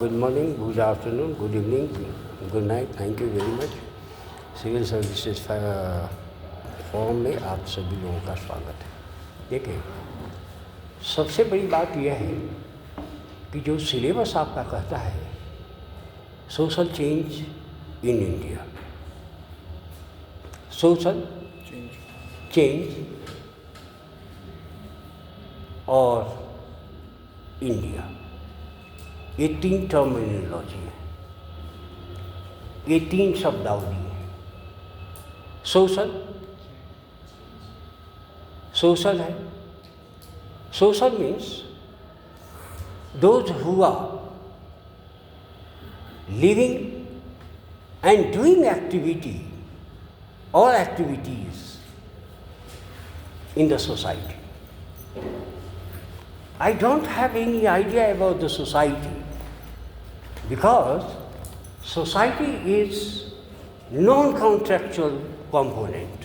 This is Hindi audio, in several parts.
Good morning, good afternoon, good evening, good night. Thank you very much. Civil services forum में आप सभी लोगों का स्वागत है। देखिए, सबसे बड़ी बात यह है कि जो सिलेबस आपका कहता है social change in India, social change और इंडिया, ये तीन टर्मिनोलॉजी है, ये तीन शब्दावली है। सोशल है, social means those who are living and doing activity और activities in the society. I don't have any idea about the society because society is non-contractual component.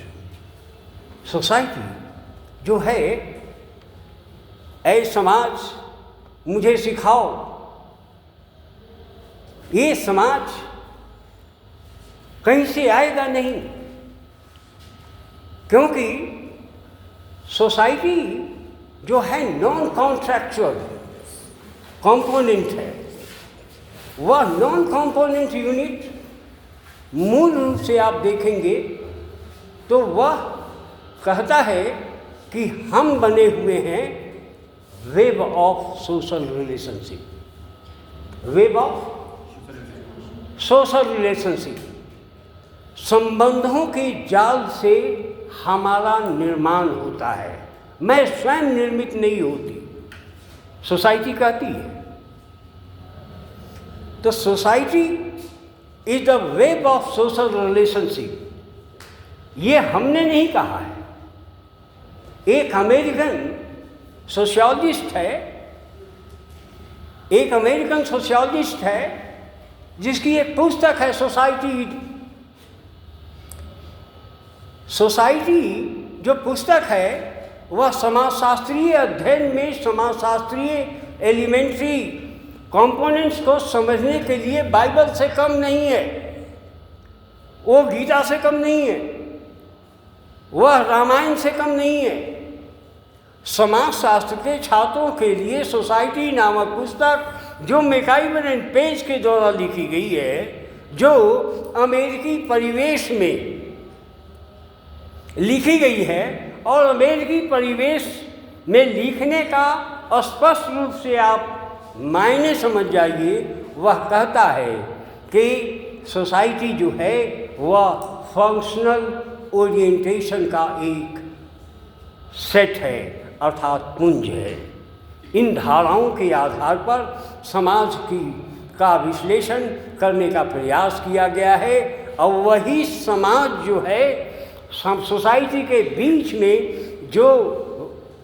Society जो है, ऐ समाज मुझे सिखाओ, ये समाज कहीं से आएगा नहीं, क्योंकि सोसाइटी जो है नॉन कॉन्ट्रैक्चुअल कंपोनेंट है। वह नॉन कंपोनेंट यूनिट मूल रूप से आप देखेंगे तो वह कहता है कि हम बने हुए हैं web of social relationship, web of social relationship, संबंधों के जाल से हमारा निर्माण होता है। मैं स्वयं निर्मित नहीं होती, सोसाइटी कहती है। तो society is the web of social relationship, ये हमने नहीं कहा है। एक अमेरिकन सोशियोलॉजिस्ट है, एक अमेरिकन सोशियोलॉजिस्ट है जिसकी एक पुस्तक है सोसाइटी जो पुस्तक है वह समाजशास्त्रीय अध्ययन में समाजशास्त्रीय एलिमेंट्री कंपोनेंट्स को समझने के लिए बाइबल से कम नहीं है, वो गीता से कम नहीं है, वह रामायण से कम नहीं है। समाजशास्त्र के छात्रों के लिए सोसाइटी नामक पुस्तक जो मैकइवर एंड पेज के द्वारा लिखी गई है, जो अमेरिकी परिवेश में लिखी गई है, और अमेरिकी परिवेश में लिखने का स्पष्ट रूप से आप मायने समझ जाइए। वह कहता है कि सोसाइटी जो है वह फंक्शनल ओरिएंटेशन का एक सेट है, अर्थात पुंज है। इन धाराओं के आधार पर समाज का विश्लेषण करने का प्रयास किया गया है, और वही समाज जो है सोसाइटी के बीच में जो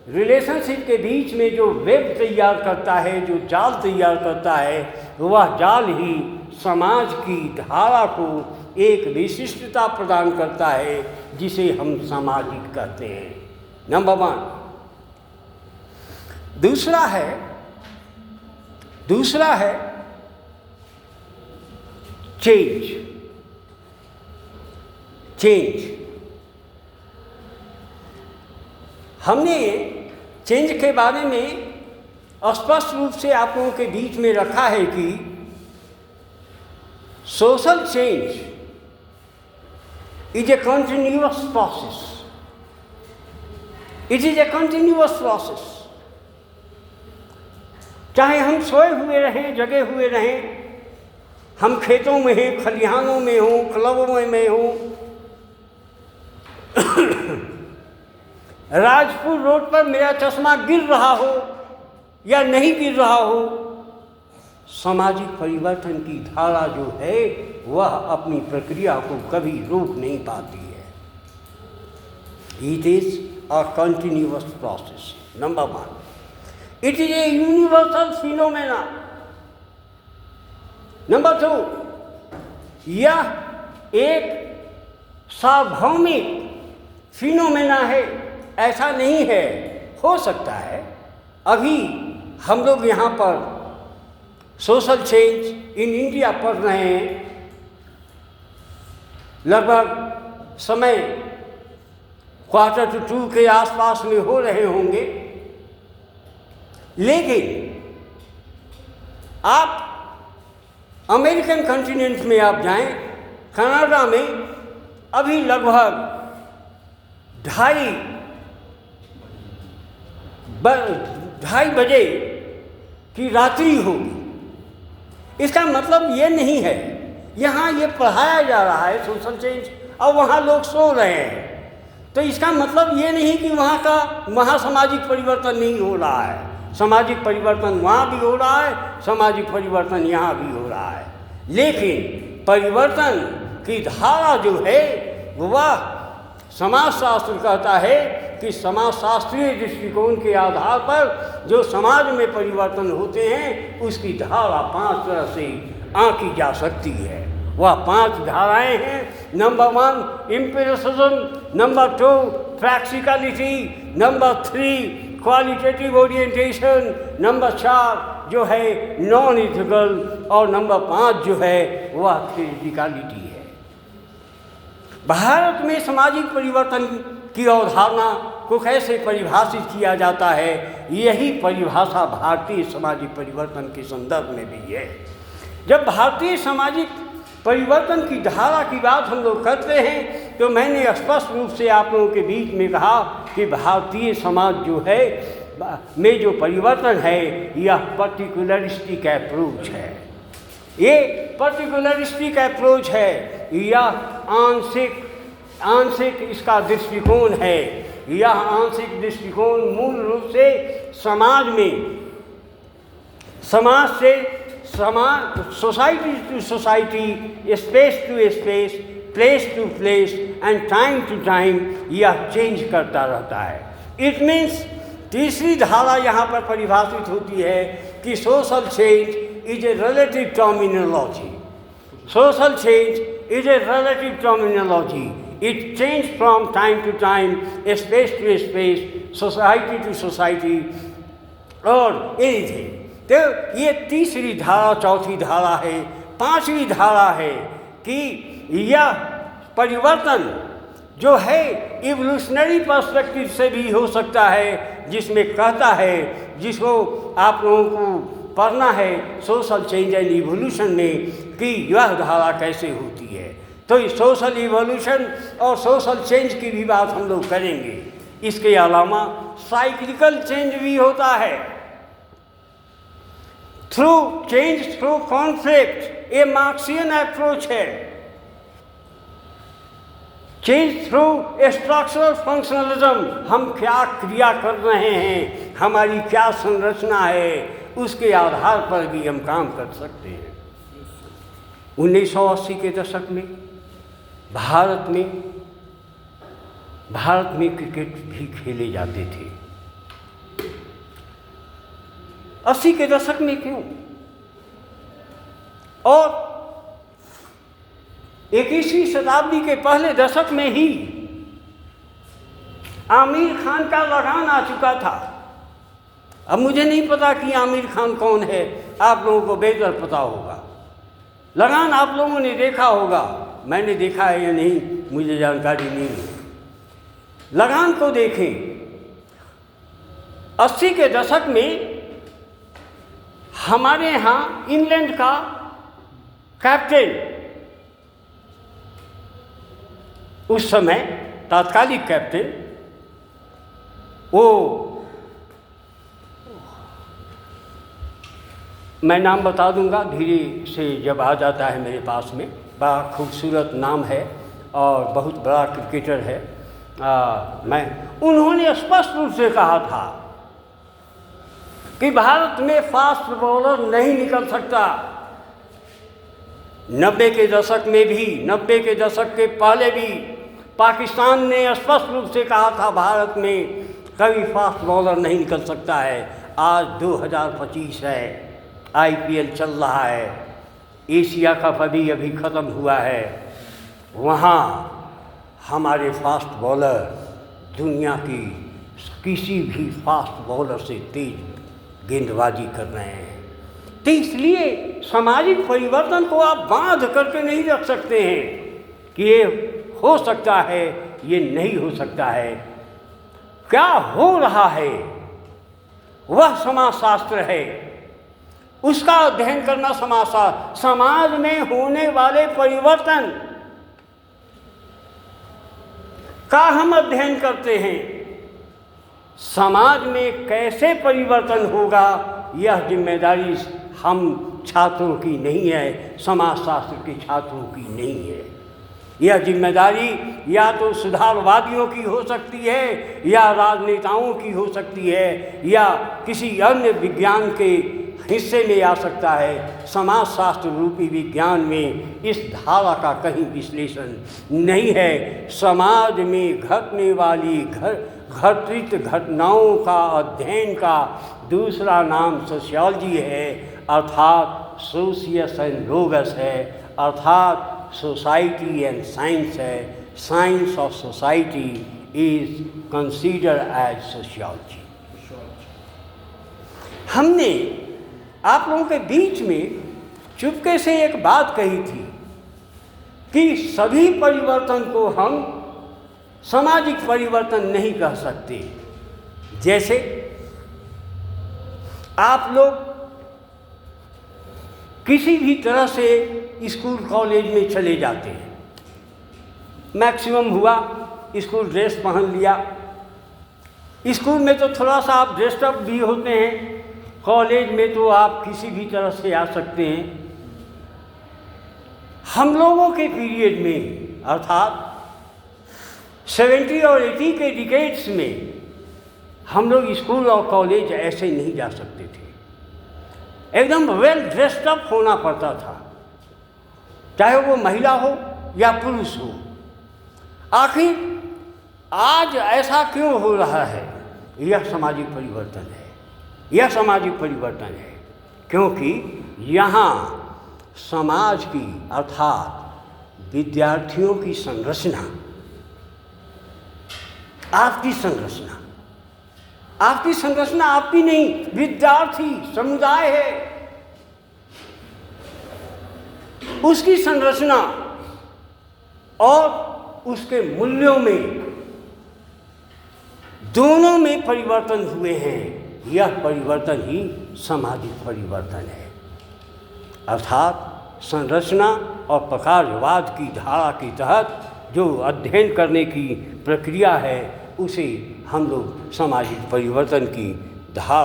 रिलेशनशिप के बीच में जो वेब तैयार करता है, जो जाल तैयार करता है, वह जाल ही समाज की धारा को एक विशिष्टता प्रदान करता है जिसे हम सामाजिक कहते हैं। नंबर 1। दूसरा है चेंज। हमने चेंज के बारे में स्पष्ट रूप से आप लोगों के बीच में रखा है कि social change is a continuous process. It is a continuous process. चाहे हम सोए हुए रहें, जगे हुए रहें, हम खेतों में हैं, खलिहानों में हों, क्लबों में हों, राजपुर रोड पर मेरा चश्मा गिर रहा हो या नहीं गिर रहा हो, सामाजिक परिवर्तन की धारा जो है वह अपनी प्रक्रिया को कभी रोक नहीं पाती है। It is a continuous process. Number 1, it is a universal phenomena. Number 2, यह एक सार्वभौमिक फिनोमेना है। ऐसा नहीं है, हो सकता है अभी हम लोग यहाँ पर सोशल चेंज इन इंडिया पढ़ रहे हैं, लगभग समय 1:45 के आसपास में हो रहे होंगे। लेकिन आप अमेरिकन कॉन्टिनेंट में आप जाएं, कनाडा में अभी लगभग 2:30 बजे की रात्रि होगी। इसका मतलब ये नहीं है, यहाँ ये पढ़ाया जा रहा है सोशल चेंज और वहाँ लोग सो रहे हैं, तो इसका मतलब ये नहीं कि वहाँ सामाजिक परिवर्तन नहीं हो रहा है। सामाजिक परिवर्तन वहाँ भी हो रहा है, सामाजिक परिवर्तन यहाँ भी हो रहा है। लेकिन परिवर्तन की धारा जो है वह समाजशास्त्र कहता है कि समाजशास्त्रीय दृष्टिकोण के आधार पर जो समाज में परिवर्तन होते हैं उसकी धारा 5 तरह से आंकी जा सकती है। वह 5 धाराएं हैं। Number 1 empiricism, number 2 practicality, number 3 qualitative orientation, number 4 जो है नॉन इथिकल और नंबर 5 जो है वह थ्योरेटिकलिटी है। भारत में सामाजिक परिवर्तन की अवधारणा को कैसे परिभाषित किया जाता है, यही परिभाषा भारतीय सामाजिक परिवर्तन के संदर्भ में भी है। जब भारतीय सामाजिक परिवर्तन की धारा की बात हम लोग करते हैं तो मैंने स्पष्ट रूप से आप लोगों के बीच में कहा कि भारतीय समाज जो है में जो परिवर्तन है यह पर्टिकुलरिस्टिक अप्रोच है। ये पर्टिकुलरिस्टिक अप्रोच है, यह आंशिक इसका दृष्टिकोण है। यह आंशिक दृष्टिकोण मूल रूप से समाज से society to society, space to space, place to place and time to time यह चेंज करता रहता है। इट मीन्स तीसरी धारा यहाँ पर परिभाषित होती है कि social change is a relative terminology. Social change is a relative terminology. It changed from time to time, space to space, society to society और anything। तो ये तीसरी धारा, चौथी धारा है। 5वीं धारा है कि यह परिवर्तन जो है इवोल्यूशनरी पर्सपेक्टिव से भी हो सकता है, जिसमें कहता है, जिसको आप लोगों को पढ़ना है सोशल चेंज एंड इवोल्यूशन में, कि यह धारा कैसे होती है। तो सोशल इवोल्यूशन और सोशल चेंज की भी बात हम लोग करेंगे। इसके अलावा साइक्लिकल चेंज भी होता है, थ्रू चेंज थ्रू कॉन्फ्लिक्ट, ये मार्क्सियन अप्रोच है। चेंज थ्रू स्ट्रक्चरल फंक्शनलिज्म, हम क्या क्रिया कर रहे हैं, हमारी क्या संरचना है, उसके आधार पर भी हम काम कर सकते हैं। 1980 के दशक में भारत में क्रिकेट भी खेले जाते थे। 80 के दशक में क्यों, और 21वीं शताब्दी के पहले दशक में ही आमिर खान का लगान आ चुका था। अब मुझे नहीं पता कि आमिर खान कौन है, आप लोगों को बेहतर पता होगा। लगान आप लोगों ने देखा होगा, मैंने देखा है या नहीं मुझे जानकारी नहीं है। लगान को देखें। 80 के दशक में हमारे यहाँ इंग्लैंड का कैप्टन, उस समय तात्कालिक कैप्टन, वो मैं नाम बता दूंगा धीरे से जब आ जाता है मेरे पास में। बड़ा खूबसूरत नाम है और बहुत बड़ा क्रिकेटर है। उन्होंने स्पष्ट रूप से कहा था कि भारत में फास्ट बॉलर नहीं निकल सकता। 90 के दशक में भी, 90 के दशक के पहले भी पाकिस्तान ने स्पष्ट रूप से कहा था भारत में कभी फास्ट बॉलर नहीं निकल सकता है। आज 2025 है, IPL चल रहा है, एशिया कप अभी ख़त्म हुआ है, वहाँ हमारे फास्ट बॉलर दुनिया की किसी भी फास्ट बॉलर से तेज गेंदबाजी कर रहे हैं। तो इसलिए सामाजिक परिवर्तन को आप बांध करके नहीं रख सकते हैं कि ये हो सकता है, ये नहीं हो सकता है। क्या हो रहा है वह समाजशास्त्र है, उसका अध्ययन करना समाजशास्त्र। समाज में होने वाले परिवर्तन का हम अध्ययन करते हैं। समाज में कैसे परिवर्तन होगा यह जिम्मेदारी हम छात्रों की नहीं है, समाजशास्त्र के छात्रों की नहीं है। यह जिम्मेदारी या तो सुधारवादियों की हो सकती है, या राजनेताओं की हो सकती है, या किसी अन्य विज्ञान के हिस्से में आ सकता है। समाजशास्त्र रूपी विज्ञान में इस धारा का कहीं विश्लेषण नहीं है। समाज में घटने वाली घटित घटनाओं का अध्ययन का दूसरा नाम सोशियोलॉजी है, अर्थात सोशियस एंड लोगस है, अर्थात सोसाइटी एंड साइंस है। Science of society is considered as sociology. हमने आप लोगों के बीच में चुपके से एक बात कही थी कि सभी परिवर्तन को हम सामाजिक परिवर्तन नहीं कह सकते। जैसे आप लोग किसी भी तरह से स्कूल कॉलेज में चले जाते हैं, मैक्सिमम हुआ स्कूल ड्रेस पहन लिया। स्कूल में तो थोड़ा सा आप ड्रेस्ड अप भी होते हैं, कॉलेज में तो आप किसी भी तरह से आ सकते हैं। हम लोगों के पीरियड में अर्थात 70 और 80 के डिकेड्स में हम लोग स्कूल और कॉलेज ऐसे नहीं जा सकते थे। एकदम वेल ड्रेस्ड अप होना पड़ता था, चाहे वो महिला हो या पुरुष हो। आखिर आज ऐसा क्यों हो रहा है? यह सामाजिक परिवर्तन है, यह सामाजिक परिवर्तन है, क्योंकि यहाँ समाज की अर्थात विद्यार्थियों की संरचना, आपकी संरचना आपकी नहीं, विद्यार्थी समुदाय है, उसकी संरचना और उसके मूल्यों में, दोनों में परिवर्तन हुए हैं। यह परिवर्तन ही सामाजिक परिवर्तन है। अर्थात संरचना और प्रकारवाद की धारा के तहत जो अध्ययन करने की प्रक्रिया है, उसे हम लोग सामाजिक परिवर्तन की धारा